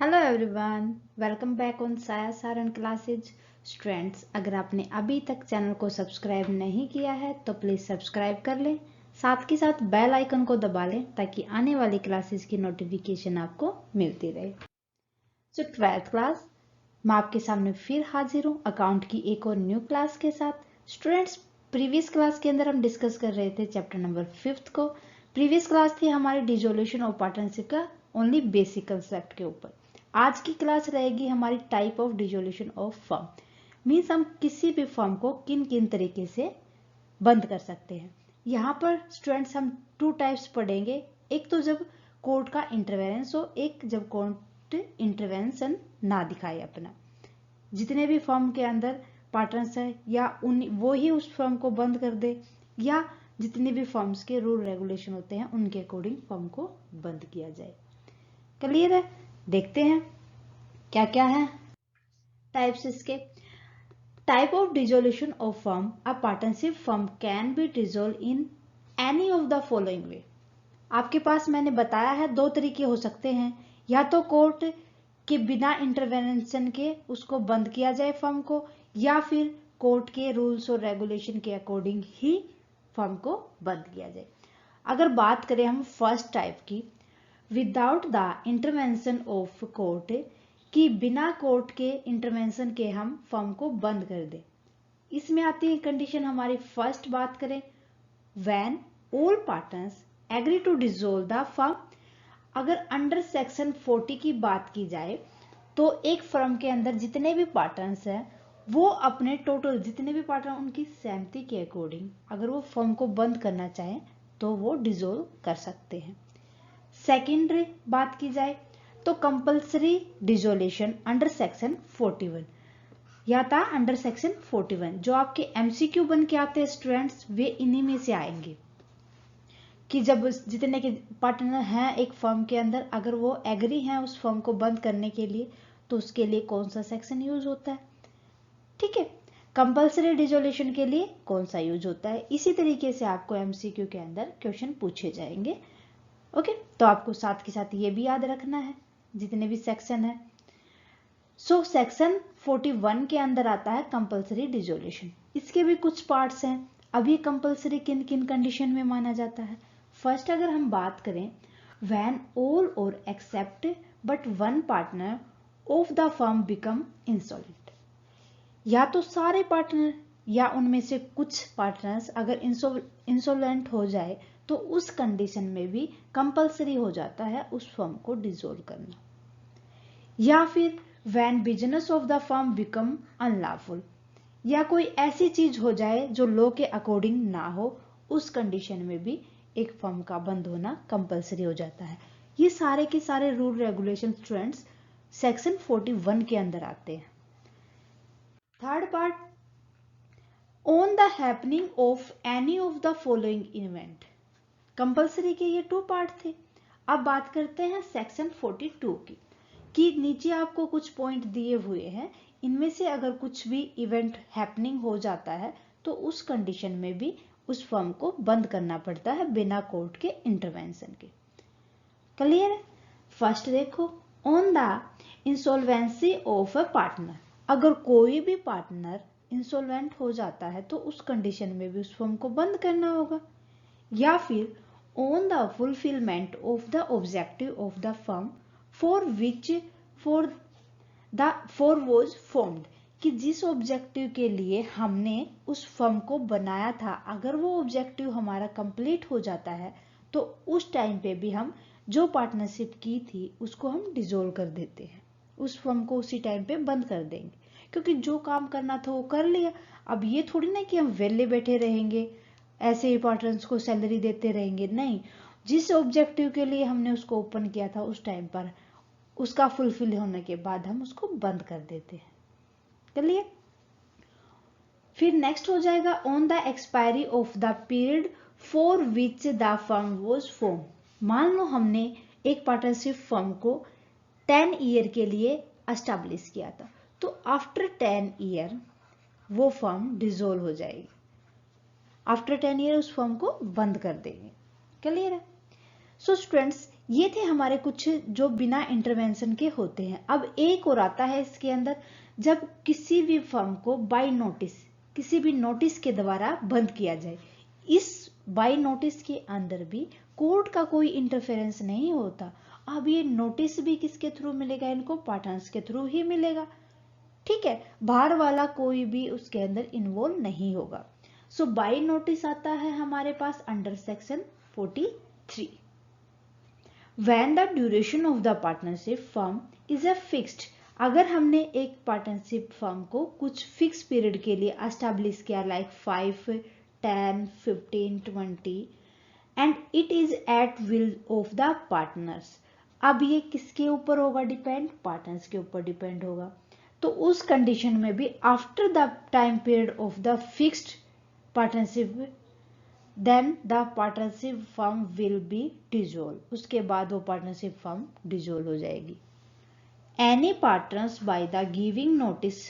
Hello everyone, welcome back on साया Saran classes. Students, अगर आपने अभी तक चैनल को सब्सक्राइब नहीं किया है तो प्लीज़ सब्सक्राइब कर लें, साथ के साथ बेल आइकन को दबा लें ताकि आने वाली क्लासेस की नोटिफिकेशन आपको मिलती रहे। सो 12th क्लास, मैं आपके सामने फिर हाजिर हूँ अकाउंट की एक और न्यू क्लास के साथ। स्टूडेंट्स, प्रीवियस क्लास के अंदर हम डिस्कस कर रहे थे चैप्टर नंबर 5 को। प्रीवियस क्लास थी हमारी डिसोल्यूशन ऑफ पार्टनरशिप का ओनली बेसिक कंसेप्ट के ऊपर। आज की क्लास रहेगी हमारी type of dissolution of firm. Means हम किसी भी फर्म को किन किन तरीके से बंद कर सकते हैं। यहाँ पर स्टूडेंट्स हम 2 टाइप्स पढ़ेंगे। एक तो जब कोर्ट का इंटरवेंस हो, एक जब कोर्ट इंटरवेंशन ना दिखाए अपना। जितने भी फर्म के अंदर पार्टनर्स है या वो ही उस फर्म को बंद कर दे, या जितने भी फर्म्स के रूल रेगुलेशन होते हैं उनके अकॉर्डिंग फर्म को बंद किया जाए। क्लियर है? देखते हैं क्या क्या है टाइप्स इसके। Type of dissolution of firm, a partnership firm can be dissolve in any of the following वे। आपके पास मैंने बताया है 2 तरीके हो सकते हैं, या तो कोर्ट के बिना इंटरवेंशन के उसको बंद किया जाए फर्म को, या फिर कोर्ट के रूल्स और रेगुलेशन के अकॉर्डिंग ही फर्म को बंद किया जाए। अगर बात करें हम फर्स्ट टाइप की, without the intervention of court, कि बिना कोर्ट के इंटरवेंशन के हम फर्म को बंद कर दें। इसमें आती है कंडीशन हमारी, फर्स्ट बात करें, when all partners agree to dissolve the firm. अगर अंडर सेक्शन 40 की बात की जाए तो एक फर्म के अंदर जितने भी पार्टनर्स हैं वो अपने टोटल जितने भी पार्टनर उनकी सहमति के अकॉर्डिंग अगर वो फर्म को बंद करना चाहें तो वो डिसॉल्व कर सकते हैं। सेकेंडरी बात की जाए तो कंपल्सरी डिसोल्यूशन अंडर सेक्शन 41, या था अंडर सेक्शन 41। जो आपके एमसीक्यू बन के आते हैं स्टूडेंट्स, वे इन्हीं में से आएंगे कि जब जितने के पार्टनर हैं एक फर्म के अंदर, अगर वो एग्री हैं उस फर्म को बंद करने के लिए तो उसके लिए कौन सा सेक्शन यूज होता है। ठीक है, कंपल्सरी डिसोल्यूशन के लिए कौन सा यूज होता है। इसी तरीके से आपको एमसीक्यू के अंदर क्वेश्चन पूछे जाएंगे। ओके, तो आपको साथ के साथ ये भी याद रखना है जितने भी सेक्शन है। सो सेक्शन 41 के अंदर आता है कंपल्सरी डिसोल्यूशन। इसके भी कुछ पार्ट्स हैं। अब ये कंपल्सरी किन किन कंडीशन में माना जाता है। फर्स्ट अगर हम बात करें, व्हेन ऑल और except but one partner of the firm become insolvent. या तो सारे पार्टनर या उनमें से कुछ पार्टनर्स अगर इंसॉल्वेंट हो जाए तो उस कंडीशन में भी कंपल्सरी हो जाता है उस फर्म को डिसॉल्व करना। या फिर when business of the firm become unlawful, या कोई ऐसी चीज हो जाए जो लॉ के अकॉर्डिंग ना हो, उस कंडीशन में भी एक फर्म का बंद होना कंपल्सरी हो जाता है। ये सारे के सारे रूल रेगुलेशन स्टूडेंट्स सेक्शन 41 के अंदर आते हैं। Third part, on the happening of any of the following event. Compulsory के ये 2 पार्ट थे। अब बात करते हैं सेक्शन 42 की, कि नीचे आपको कुछ पॉइंट दिए हुए हैं, इनमें से अगर कुछ भी इवेंट हैपनिंग हो जाता है तो उस कंडीशन में भी उस फर्म को बंद करना पड़ता है बिना कोर्ट के इंटरवेंशन के। क्लियर है? फर्स्ट देखो, on the insolvency of a partner. अगर कोई भी पार्टनर इंसॉल्वेंट हो जाता है तो उस कंडीशन में भी उस फर्म को बंद करना होगा। या फिर on the fulfilment of the objective of the firm for which for was formed, कि जिस ऑब्जेक्टिव के लिए हमने उस फर्म को बनाया था, अगर वो ऑब्जेक्टिव हमारा कंप्लीट हो जाता है तो उस टाइम पे भी हम जो पार्टनरशिप की थी उसको हम डिसॉल्व कर देते हैं, उस फर्म को उसी टाइम पे बंद कर देंगे, क्योंकि जो काम करना था वो कर लिया। अब ये थोड़ी ना कि हम वेले बैठे रहेंगे ऐसे ही पार्टनर्स को सैलरी देते रहेंगे, नहीं। जिस ऑब्जेक्टिव के लिए हमने उसको ओपन किया था उस टाइम पर उसका फुलफिल होने के बाद हम उसको बंद कर देते हैं। चलिए, फिर नेक्स्ट हो जाएगा on the expiry of the period for which the firm was form. मान लो हमने एक पार्टनरशिप फर्म को 10 ईयर के लिए एस्टैब्लिश किया था, तो आफ्टर 10 ईयर वो फर्म डिसॉल्व हो जाएगी। आफ्टर 10 ईयर उस फर्म को बंद कर देंगे। क्लियर है? सो स्टूडेंट्स, ये थे हमारे कुछ जो बिना इंटरवेंशन के होते हैं। अब एक और आता है इसके अंदर, जब किसी भी फर्म को बाय नोटिस, किसी भी नोटिस के द्वारा बंद किया जाए। इस बाय नोटिस के अंदर भी कोर्ट का कोई इंटरफेरेंस नहीं होता। अब ये नोटिस भी किसके थ्रू मिलेगा, इनको पार्टनर्स के थ्रू ही मिलेगा। ठीक है, बाहर वाला कोई भी उसके अंदर इन्वॉल्व नहीं होगा। सो बाय नोटिस आता है हमारे पास under section 43। When the duration of the partnership firm is a fixed, अगर हमने एक पार्टनरशिप फर्म को कुछ फिक्स पीरियड के लिए एस्टैब्लिश किया, like 5, 10, 15, 20, and it is at will of the partners. अब ये किसके ऊपर होगा डिपेंड, पार्टनर्स के ऊपर डिपेंड होगा। तो उस कंडीशन में भी after the time period of the fixed partnership then the partnership firm will be dissolve, उसके बाद वो पार्टनरशिप फर्म डिसॉल्व हो जाएगी। Any partners by the giving notice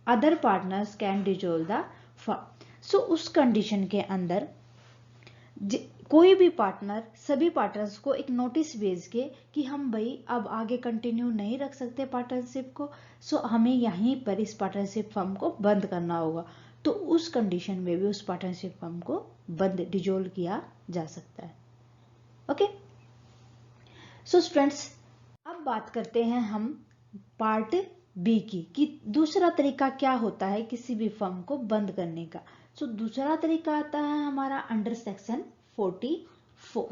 other partners can dissolve the firm. So उस condition के अंदर कोई भी पार्टनर सभी पार्टनर्स को एक नोटिस भेज के कि हम भाई अब आगे कंटिन्यू नहीं रख सकते पार्टनरशिप को, सो हमें यहीं पर इस पार्टनरशिप फर्म को बंद करना होगा, तो उस कंडीशन में भी उस पार्टनरशिप फर्म को बंद डिसॉल्व किया जा सकता है। ओके, सो स्टूडेंट्स अब बात करते हैं हम पार्ट बी की, कि दूसरा तरीका क्या होता है किसी भी फर्म को बंद करने का। सो दूसरा तरीका आता है हमारा अंडर सेक्शन 44।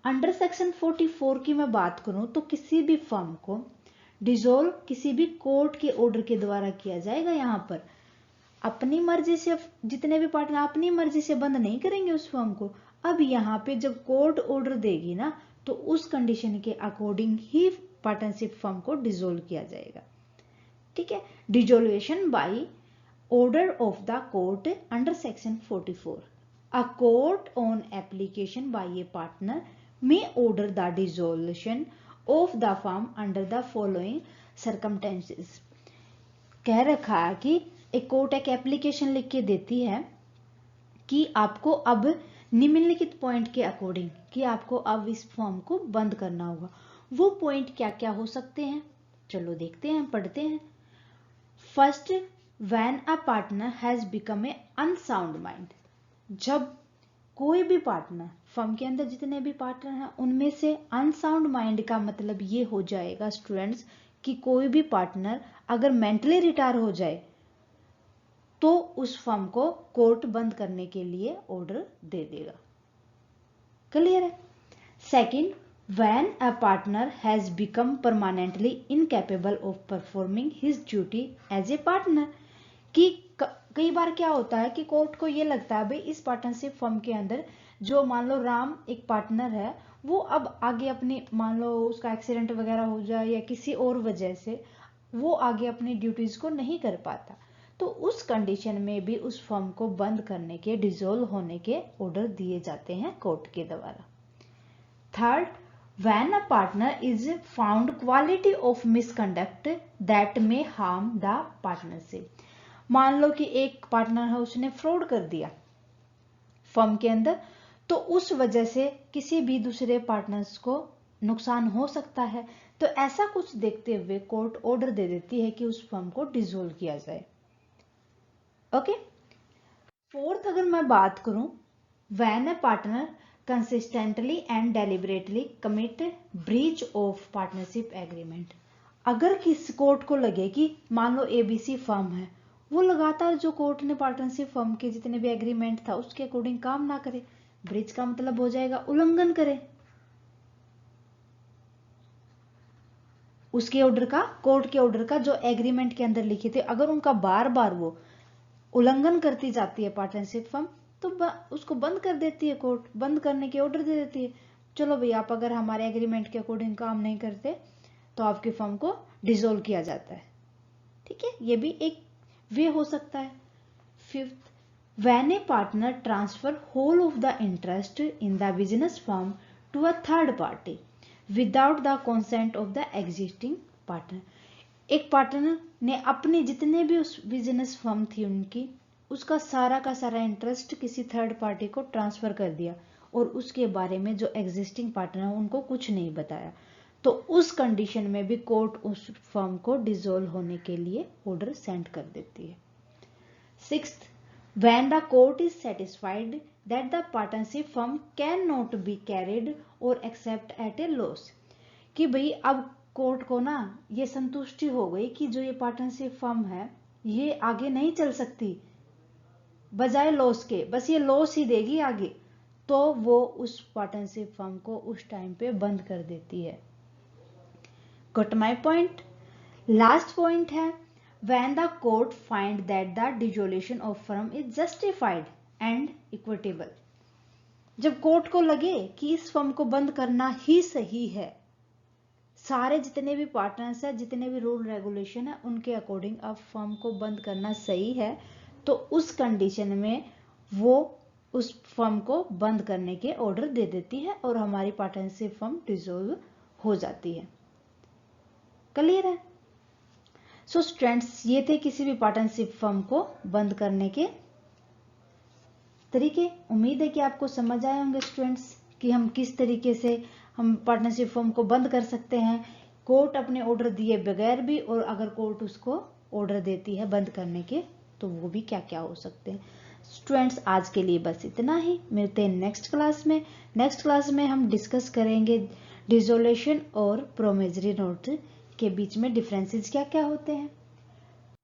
अंडर सेक्शन 44 की मैं बात करूं तो किसी भी फर्म को डिसॉल्व किसी भी कोर्ट के ऑर्डर के द्वारा किया जाएगा। यहाँ पर अपनी मर्जी से जितने भी पार्टनर अपनी मर्जी से बंद नहीं करेंगे उस फर्म को। अब यहाँ पे जब कोर्ट ऑर्डर देगी ना, तो उस कंडीशन के अकॉर्डिंग ही पार्टनरशिप फर्म को डिसॉल्व किया जाएगा। ठीक है, dissolution by order of the court under section 44। A court on application by a partner may order the dissolution of the firm under the following circumstances। कह रखा है कि एक कोर्ट एक एप्लीकेशन लिख के देती है कि आपको अब निम्नलिखित पॉइंट के अकॉर्डिंग कि आपको अब इस फर्म को बंद करना होगा। वो पॉइंट क्या क्या हो सकते हैं, चलो देखते हैं, पढ़ते हैं। First, when a partner has become a unsound mind. जब कोई भी पार्टनर, फर्म के अंदर जितने भी पार्टनर हैं उनमें से अनसाउंड माइंड का मतलब ये हो जाएगा स्टूडेंट्स कि कोई भी पार्टनर अगर मेंटली रिटायर हो जाए तो उस फर्म को कोर्ट बंद करने के लिए ऑर्डर दे देगा। क्लियर है। Second, when a partner has become permanently incapable of performing his duty as a partner. कि कई बार क्या होता है कि कोर्ट को ये लगता है भाई इस पार्टनरशिप फर्म के अंदर जो मान लो राम एक पार्टनर है, वो अब आगे अपनी मान लो उसका एक्सीडेंट वगैरह हो जाए या किसी और वजह से वो आगे अपनी ड्यूटीज को नहीं कर पाता, तो उस कंडीशन में भी उस फर्म को बंद करने के, डिसॉल्व होने के ऑर्डर दिए जाते हैं कोर्ट के द्वारा। Third, when a partner is found quality of misconduct that may harm the partnership। मान लो कि एक पार्टनर है उसने फ्रॉड कर दिया फर्म के अंदर, तो उस वजह से किसी भी दूसरे पार्टनर्स को नुकसान हो सकता है, तो ऐसा कुछ देखते हुए कोर्ट ऑर्डर दे देती है कि उस फर्म को डिसॉल्व किया जाए। ओके। फोर्थ, अगर मैं बात करूं, when a partner consistently and deliberately commit breach of partnership agreement. अगर किस कोर्ट को लगे कि मान लो एबीसी फर्म है, वो लगातार जो कोर्ट ने पार्टनरशिप फर्म के जितने भी एग्रीमेंट था उसके अकॉर्डिंग काम ना करे, ब्रीच का मतलब हो जाएगा उल्लंघन करे उसके ऑर्डर का, कोर्ट के ऑर्डर का जो एग्रीमेंट के अंदर लिखे थे, अगर उनका बार बार वो उल्लंघन करती जाती है पार्टनरशिप फर्म, तो उसको बंद कर देती है कोर्ट, बंद करने के ऑर्डर दे देती है। चलो भाई आप अगर हमारे एग्रीमेंट के अकॉर्डिंग काम नहीं करते तो आपकी फर्म को डिसॉल्व किया जाता है। ठीक है, ये भी एक वे हो सकता है। Fifth, when a partner transfer whole of the interest in the business firm to a third party without the consent of the existing partner. एक पार्टनर ने अपने जितने भी उस बिजनेस फर्म थी उनकी, उसका सारा का सारा इंटरेस्ट किसी थर्ड पार्टी को ट्रांसफर कर दिया, और उसके बारे में जो एग्जिस्टिंग पार्टनर है उनको कुछ नहीं बताया, तो उस कंडीशन में भी कोर्ट उस फर्म को डिसॉल्व होने के लिए ऑर्डर सेंड कर देती है। 6th, when the court is satisfied that the partnership firm cannot be carried or accept at a loss, कि भाई अब कोर्ट को ना ये संतुष्टि हो गई कि जो ये पार्टनरशिप फर्म है ये आगे नहीं चल सकती, बजाय लॉस के बस ये लॉस ही देगी आगे, तो वो उस पार्टनरशिप फर्म को उस टाइम पे बंद कर देती है। Got my point. Last point है when the court find that the dissolution of firm is justified and equitable, जब कोर्ट को लगे कि इस फर्म को बंद करना ही सही है, सारे जितने भी पार्टनर्स हैं, जितने भी रूल रेगुलेशन है उनके अकॉर्डिंग अब फर्म को बंद करना सही है, तो उस कंडीशन में वो उस फर्म को बंद करने के ऑर्डर दे देती है और हमारी पार्टनरशिप फर्म डिसॉल्व हो जाती है। क्लियर है? सो स्टूडेंट्स, ये थे किसी भी पार्टनरशिप फर्म को बंद करने के तरीके। उम्मीद है कि आपको समझ आए होंगे स्टूडेंट्स कि हम किस तरीके से हम पार्टनरशिप फर्म को बंद कर सकते हैं, कोर्ट अपने ऑर्डर दिए बगैर भी, और अगर कोर्ट उसको ऑर्डर देती है बंद करने के तो वो भी क्या क्या हो सकते हैं। स्टूडेंट्स, आज के लिए बस इतना ही, मिलते हैं नेक्स्ट क्लास में। नेक्स्ट क्लास में हम डिस्कस करेंगे डिसॉल्यूशन और प्रोमिसरी नोट के बीच में डिफरेंसेस क्या क्या होते हैं।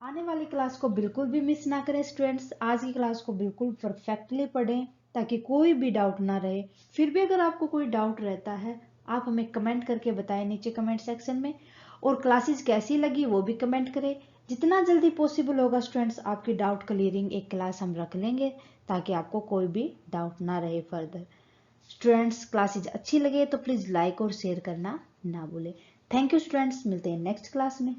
आने वाली क्लास को बिल्कुल भी मिस ना करें स्टूडेंट्स, आज की क्लास को बिल्कुल परफेक्टली पढ़ें ताकि कोई भी डाउट ना रहे। फिर भी अगर आपको कोई डाउट रहता है आप हमें कमेंट करके बताएं नीचे कमेंट सेक्शन में, और क्लासेस कैसी लगी वो भी कमेंट करें। जितना जल्दी पॉसिबल होगा स्टूडेंट्स आपकी डाउट क्लियरिंग एक क्लास हम रख लेंगे ताकि आपको कोई भी डाउट ना रहे फर्दर। स्टूडेंट्स, क्लासेस अच्छी लगे तो प्लीज लाइक और शेयर करना ना भूलें। थैंक यू स्टूडेंट्स, मिलते हैं नेक्स्ट क्लास में।